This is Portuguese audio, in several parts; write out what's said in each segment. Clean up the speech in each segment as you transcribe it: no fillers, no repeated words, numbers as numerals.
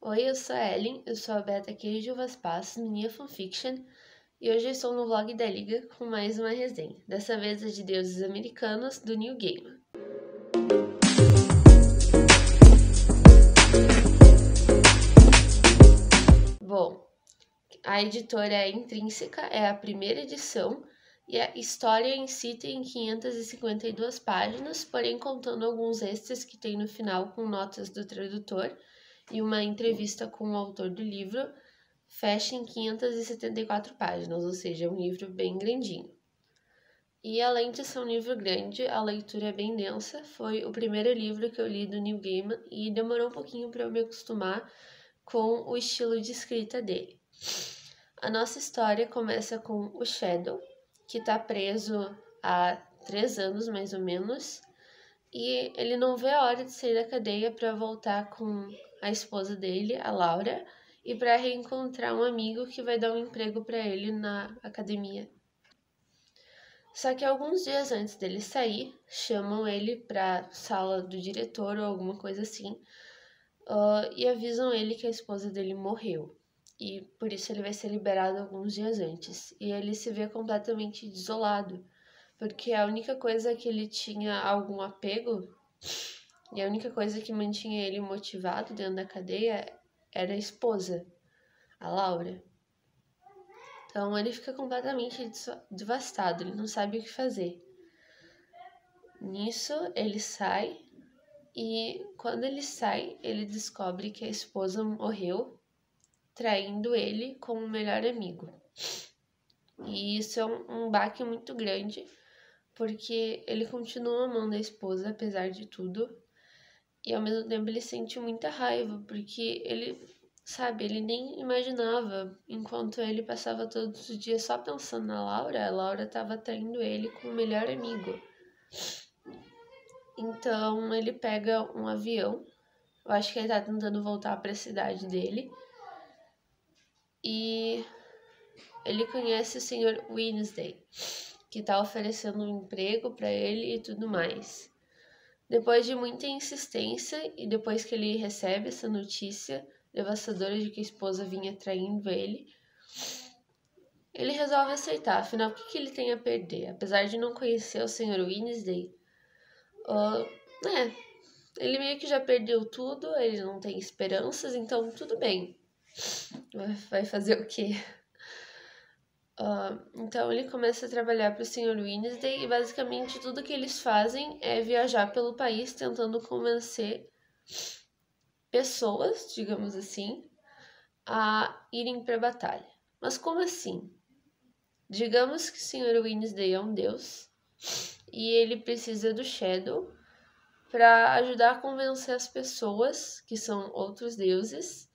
Oi, eu sou a Ellen, eu sou a Beta aqui de Uvas Passas, minha fanfiction, e hoje eu estou no vlog da Liga com mais uma resenha. Dessa vez é de deuses americanos do New Game. Bom, a editora é Intrínseca, é a primeira edição, e a história em si tem 552 páginas, porém contando alguns extras que tem no final com notas do tradutor e uma entrevista com o autor do livro, fecha em 574 páginas, ou seja, é um livro bem grandinho. E além de ser um livro grande, a leitura é bem densa. Foi o primeiro livro que eu li do Neil Gaiman e demorou um pouquinho para eu me acostumar com o estilo de escrita dele. A nossa história começa com o Shadow, que está preso há 3 anos mais ou menos, e ele não vê a hora de sair da cadeia para voltar com a esposa dele, a Laura, e para reencontrar um amigo que vai dar um emprego para ele na academia. Só que alguns dias antes dele sair, chamam ele para sala do diretor ou alguma coisa assim, e avisam ele que a esposa dele morreu. E por isso ele vai ser liberado alguns dias antes. E ele se vê completamente desolado, porque a única coisa que ele tinha algum apego e a única coisa que mantinha ele motivado dentro da cadeia era a esposa, a Laura. Então ele fica completamente devastado, ele não sabe o que fazer. Nisso ele sai e quando ele sai, ele descobre que a esposa morreu, traindo ele com o melhor amigo. E isso é um baque muito grande, porque ele continua amando a esposa apesar de tudo. E ao mesmo tempo ele sente muita raiva, porque ele nem imaginava, enquanto ele passava todos os dias só pensando na Laura, a Laura estava traindo ele com o melhor amigo. Então ele pega um avião, eu acho que ele tá tentando voltar para a cidade dele, e ele conhece o Sr. Wednesday, que tá oferecendo um emprego para ele e tudo mais. Depois de muita insistência e depois que ele recebe essa notícia devastadora de que a esposa vinha traindo ele resolve aceitar. Afinal, o que ele tem a perder? Apesar de não conhecer o Sr. Wednesday, ele meio que já perdeu tudo, ele não tem esperanças, então tudo bem. Vai fazer o quê? Então ele começa a trabalhar para o Sr. Wednesday e basicamente tudo que eles fazem é viajar pelo país tentando convencer pessoas, digamos assim, a irem para a batalha. Mas como assim? Digamos que o Sr. Wednesday é um deus e ele precisa do Shadow para ajudar a convencer as pessoas, que são outros deuses,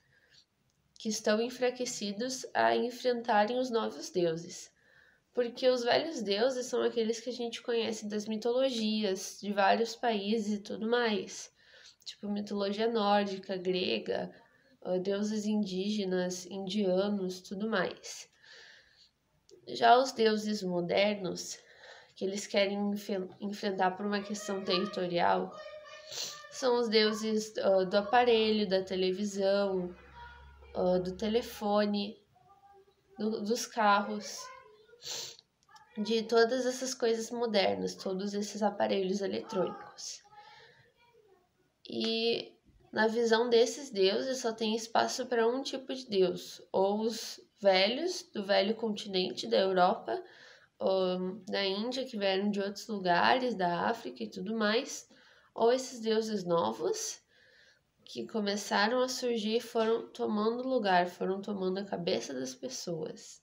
que estão enfraquecidos, a enfrentarem os novos deuses. Porque os velhos deuses são aqueles que a gente conhece das mitologias de vários países e tudo mais. Tipo mitologia nórdica, grega, deuses indígenas, indianos, tudo mais. Já os deuses modernos, que eles querem enfrentar por uma questão territorial, são os deuses do aparelho, da televisão, do telefone, dos carros, de todas essas coisas modernas, todos esses aparelhos eletrônicos. E na visão desses deuses só tem espaço para um tipo de deus, ou os velhos do velho continente da Europa, ou da Índia, que vieram de outros lugares, da África e tudo mais, ou esses deuses novos que começaram a surgir e foram tomando lugar, foram tomando a cabeça das pessoas.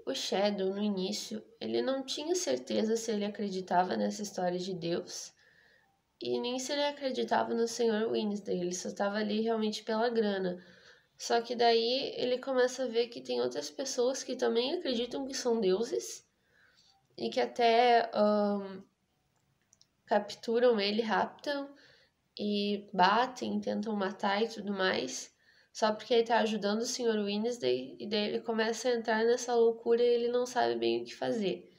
O Shadow, no início, ele não tinha certeza se ele acreditava nessa história de Deus e nem se ele acreditava no Sr. Wednesday, ele só estava ali realmente pela grana. Só que daí ele começa a ver que tem outras pessoas que também acreditam que são deuses e que até capturam ele, raptam e batem, tentam matar e tudo mais, só porque ele tá ajudando o Sr. Wednesday, e daí ele começa a entrar nessa loucura e ele não sabe bem o que fazer.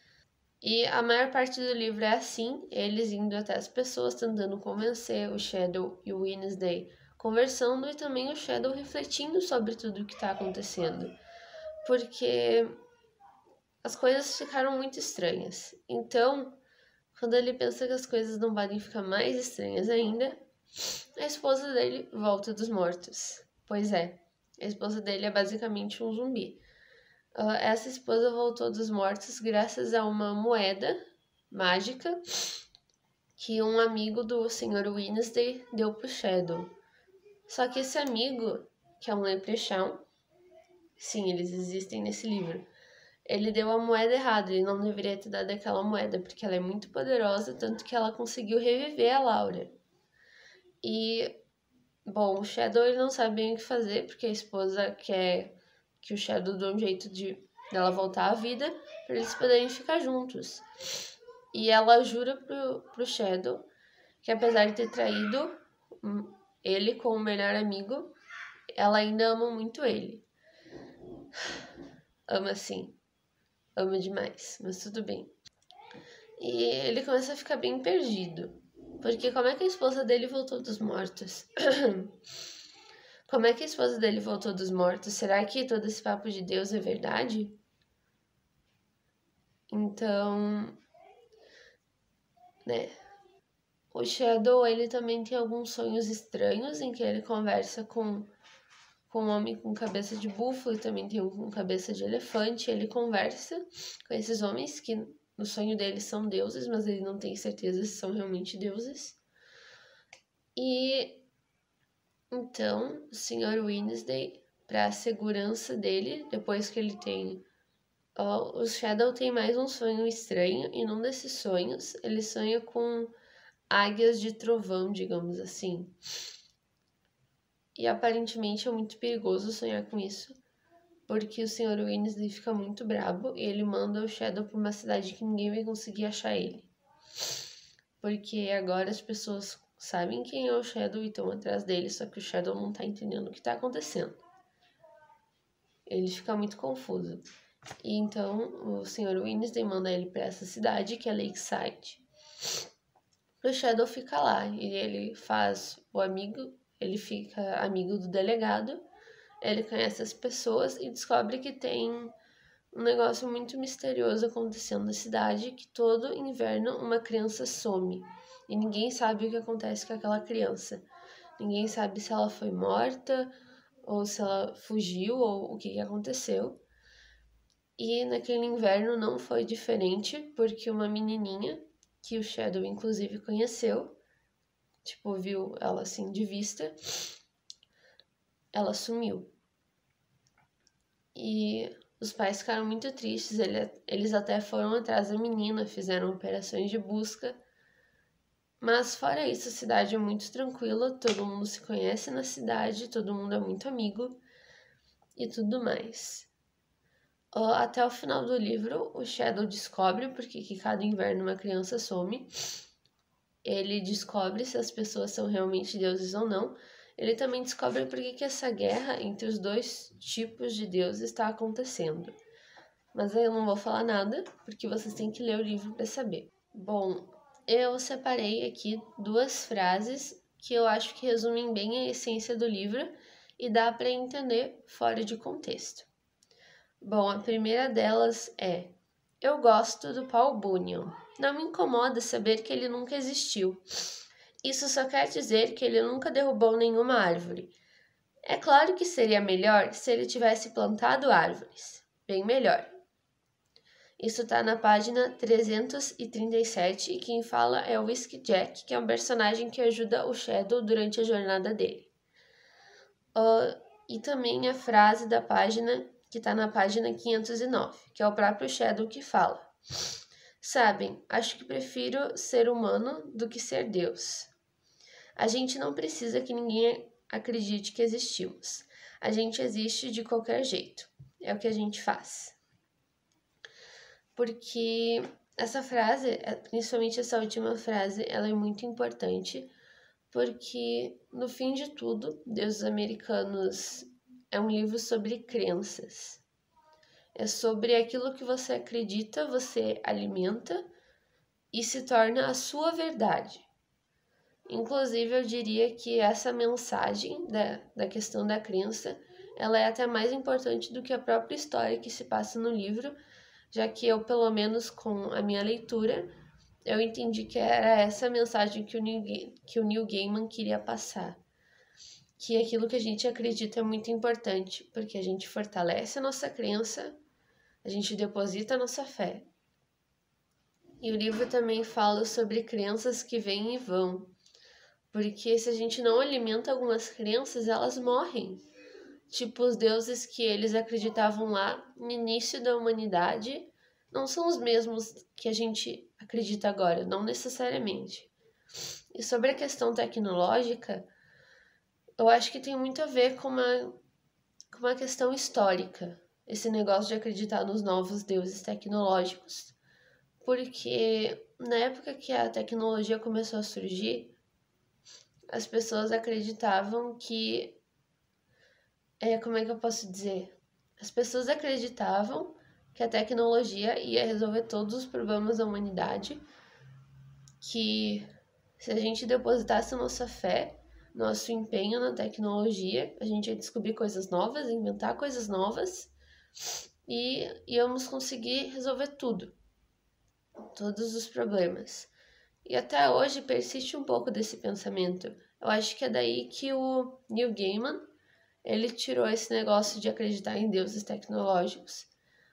E a maior parte do livro é assim, eles indo até as pessoas, tentando convencer o Shadow e o Wednesday conversando e também o Shadow refletindo sobre tudo o que tá acontecendo. Porque as coisas ficaram muito estranhas. Então, quando ele pensa que as coisas não podem ficar mais estranhas ainda, a esposa dele volta dos mortos. Pois é, a esposa dele é basicamente um zumbi. Essa esposa voltou dos mortos graças a uma moeda mágica que um amigo do Sr. Wednesday deu pro Shadow. Só que esse amigo, que é um leprechaun, sim, eles existem nesse livro, ele deu a moeda errada, ele não deveria ter dado aquela moeda, porque ela é muito poderosa, tanto que ela conseguiu reviver a Laura. E, bom, o Shadow ele não sabe bem o que fazer, porque a esposa quer que o Shadow dê um jeito dela voltar à vida, para eles poderem ficar juntos. E ela jura pro Shadow que apesar de ter traído ele com o melhor amigo, ela ainda ama muito ele. Ama sim. Ama demais, mas tudo bem. E ele começa a ficar bem perdido. Porque como é que a esposa dele voltou dos mortos? Como é que a esposa dele voltou dos mortos? Será que todo esse papo de Deus é verdade? Então, né? O Shadow, ele também tem alguns sonhos estranhos em que ele conversa com um homem com cabeça de búfalo e também tem um com cabeça de elefante. Ele conversa com esses homens que no sonho deles são deuses, mas ele não tem certeza se são realmente deuses. E então o Sr. Wednesday, para a segurança dele, depois que ele tem... o Shadow tem mais um sonho estranho, e num desses sonhos ele sonha com águias de trovão, digamos assim. E aparentemente é muito perigoso sonhar com isso, porque o Sr. Wednesday fica muito brabo e ele manda o Shadow para uma cidade que ninguém vai conseguir achar ele. Porque agora as pessoas sabem quem é o Shadow e estão atrás dele, só que o Shadow não tá entendendo o que tá acontecendo. Ele fica muito confuso. E então o Sr. Wednesday manda ele para essa cidade, que é Lakeside. O Shadow fica lá e ele faz o amigo, ele fica amigo do delegado, ele conhece as pessoas e descobre que tem um negócio muito misterioso acontecendo na cidade, que todo inverno uma criança some e ninguém sabe o que acontece com aquela criança. Ninguém sabe se ela foi morta ou se ela fugiu ou o que aconteceu. E naquele inverno não foi diferente, porque uma menininha, que o Shadow inclusive conheceu, tipo, viu ela assim de vista, ela sumiu. E os pais ficaram muito tristes, eles até foram atrás da menina, fizeram operações de busca. Mas fora isso, a cidade é muito tranquila, todo mundo se conhece na cidade, todo mundo é muito amigo e tudo mais. Até o final do livro, o Shadow descobre porque que cada inverno uma criança some. Ele descobre se as pessoas são realmente deuses ou não. Ele também descobre por que essa guerra entre os dois tipos de deuses está acontecendo. Mas eu não vou falar nada, porque vocês têm que ler o livro para saber. Bom, eu separei aqui 2 frases que eu acho que resumem bem a essência do livro e dá para entender fora de contexto. Bom, a primeira delas é: eu gosto do Paul Bunyan. Não me incomoda saber que ele nunca existiu. Isso só quer dizer que ele nunca derrubou nenhuma árvore. É claro que seria melhor se ele tivesse plantado árvores. Bem melhor. Isso está na página 337 e quem fala é o Whiskey Jack, que é um personagem que ajuda o Shadow durante a jornada dele. E também a frase da página que está na página 509, que é o próprio Shadow que fala. Sabem, acho que prefiro ser humano do que ser Deus. A gente não precisa que ninguém acredite que existimos. A gente existe de qualquer jeito. É o que a gente faz. Porque essa frase, principalmente essa última frase, ela é muito importante, porque no fim de tudo, Deuses Americanos é um livro sobre crenças. É sobre aquilo que você acredita, você alimenta e se torna a sua verdade. Inclusive, eu diria que essa mensagem da questão da crença, ela é até mais importante do que a própria história que se passa no livro, já que eu, pelo menos com a minha leitura, eu entendi que era essa mensagem que o Neil Gaiman queria passar. Que aquilo que a gente acredita é muito importante, porque a gente fortalece a nossa crença, a gente deposita a nossa fé. E o livro também fala sobre crenças que vêm e vão, porque se a gente não alimenta algumas crenças, elas morrem. Tipo, os deuses que eles acreditavam lá no início da humanidade não são os mesmos que a gente acredita agora, não necessariamente. E sobre a questão tecnológica, eu acho que tem muito a ver com uma questão histórica, esse negócio de acreditar nos novos deuses tecnológicos. Porque na época que a tecnologia começou a surgir, as pessoas acreditavam que... como é que eu posso dizer? As pessoas acreditavam que a tecnologia ia resolver todos os problemas da humanidade, que se a gente depositasse nossa fé, nosso empenho na tecnologia, a gente ia descobrir coisas novas, inventar coisas novas e íamos conseguir resolver tudo, todos os problemas. E até hoje persiste um pouco desse pensamento. Eu acho que é daí que o Neil Gaiman, ele tirou esse negócio de acreditar em deuses tecnológicos.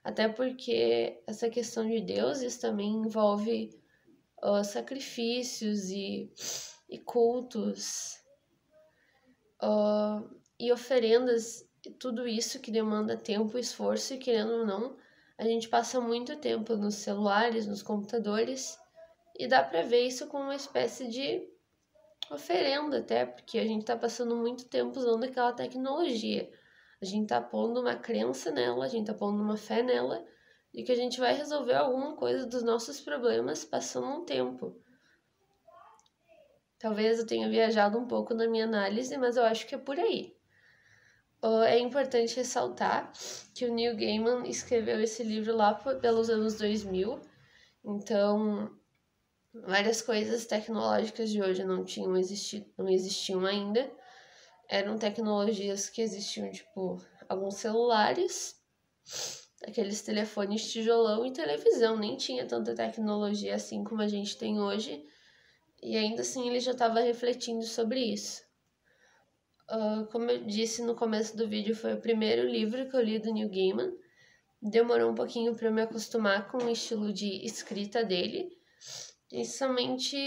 Até porque essa questão de deuses também envolve sacrifícios e cultos e oferendas, tudo isso que demanda tempo e esforço, e querendo ou não, a gente passa muito tempo nos celulares, nos computadores, e dá pra ver isso como uma espécie de oferenda até, porque a gente tá passando muito tempo usando aquela tecnologia. A gente tá pondo uma crença nela, a gente tá pondo uma fé nela, de que a gente vai resolver alguma coisa dos nossos problemas passando um tempo. Talvez eu tenha viajado um pouco na minha análise, mas eu acho que é por aí. É importante ressaltar que o Neil Gaiman escreveu esse livro lá pelos anos 2000, então várias coisas tecnológicas de hoje não existiam ainda. Eram tecnologias que existiam, tipo, alguns celulares, aqueles telefones tijolão e televisão. Nem tinha tanta tecnologia assim como a gente tem hoje. E ainda assim ele já estava refletindo sobre isso. Como eu disse no começo do vídeo, foi o primeiro livro que eu li do Neil Gaiman. Demorou um pouquinho para eu me acostumar com o estilo de escrita dele. Principalmente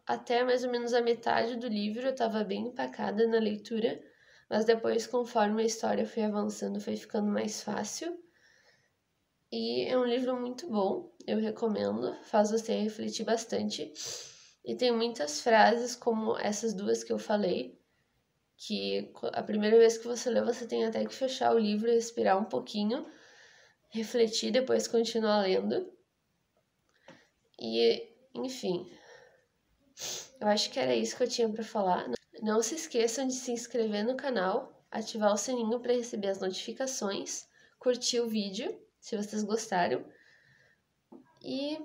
até mais ou menos a metade do livro eu estava bem empacada na leitura, mas depois, conforme a história foi avançando, foi ficando mais fácil. E é um livro muito bom, eu recomendo, faz você refletir bastante. E tem muitas frases como essas duas que eu falei, que a primeira vez que você lê, você tem até que fechar o livro, respirar um pouquinho, refletir, depois continuar lendo. E, enfim, eu acho que era isso que eu tinha para falar. Não se esqueçam de se inscrever no canal, ativar o sininho para receber as notificações, curtir o vídeo, se vocês gostaram. E,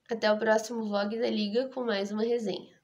até o próximo vlog da Liga com mais uma resenha.